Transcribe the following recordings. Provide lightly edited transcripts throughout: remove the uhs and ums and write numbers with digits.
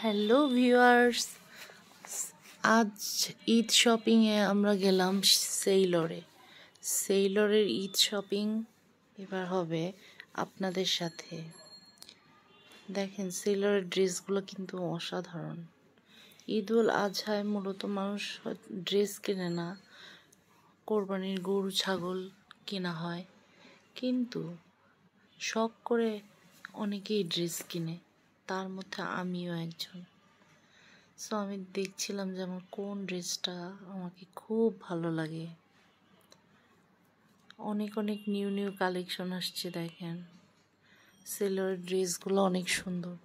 Hello viewers, আজ ঈদ শপিংয়ে আমরা গেলাম সেইলরের ঈদ শপিং এবার হবে আপনাদের সাথে। দেখেন সেইলরের ড্রেসগুলো কিন্তু অসাধারণ। ঈদ উল আজহায় মূলত মানুষ ড্রেস কেনে না, কোরবানির গরু ছাগল কেনা হয়, কিন্তু শখ করে অনেকেই ড্রেস কিনে, তার মধ্যে আমিও একজন। সো আমি দেখছিলাম যে আমার কোন ড্রেসটা আমাকে খুব ভালো লাগে। অনেক নিউ কালেকশন আসছে। দেখেন সেলরের ড্রেসগুলো অনেক সুন্দর।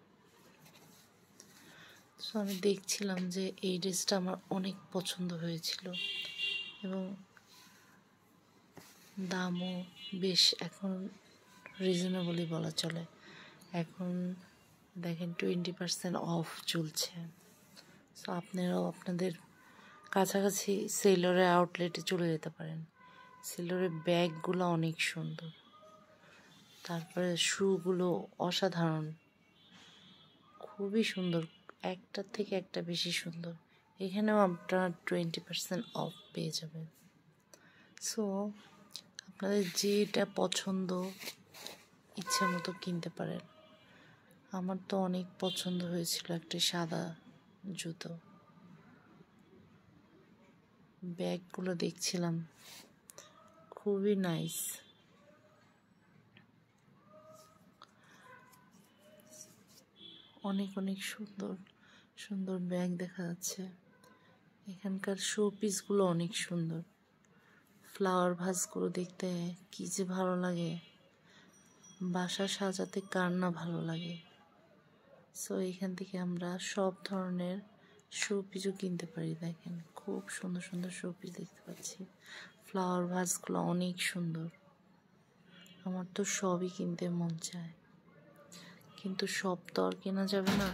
সো আমি দেখছিলাম যে এই ড্রেসটা আমার অনেক পছন্দ হয়েছিল এবং দামও বেশ এখন রিজনেবলই বলা চলে। এখন দেখেন 20% অফ চলছে। সো আপনারাও আপনাদের কাছাকাছি সেলরের আউটলেটে চলে যেতে পারেন। সেলরের ব্যাগগুলো অনেক সুন্দর, তারপরে শুগুলো অসাধারণ, খুবই সুন্দর, একটার থেকে একটা বেশি সুন্দর। এখানেও আপনারা 20% অফ পেয়ে যাবেন। সো আপনাদের যেটা পছন্দ ইচ্ছা মতো কিনতে পারেন। আমার তো অনেক পছন্দ হয়েছিল একটা সাদা জুতো। ব্যাগগুলো দেখছিলাম, খুবই নাইস। অনেক সুন্দর ব্যাগ দেখা যাচ্ছে। এখানকার শো পিসগুলো অনেক সুন্দর। ফ্লাওয়ার ভাসগুলো দেখতে কি যে ভালো লাগে, বাসা সাজাতে কার না ভালো লাগে। সো এখান থেকে আমরা সব ধরনের শো পিসও কিনতে পারি। দেখেন খুব সুন্দর শো পিস দেখতে পাচ্ছি। ফ্লাওয়ার ভাসগুলো অনেক সুন্দর। আমার তো সবই কিনতে মন চায়, কিন্তু সব তো আর কেনা যাবে না,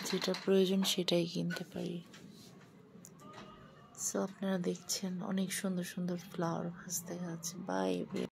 যেটা প্রয়োজন সেটাই কিনতে পারি। সো আপনারা দেখছেন অনেক সুন্দর ফ্লাওয়ার ভাস দেখা যাচ্ছে। বাই।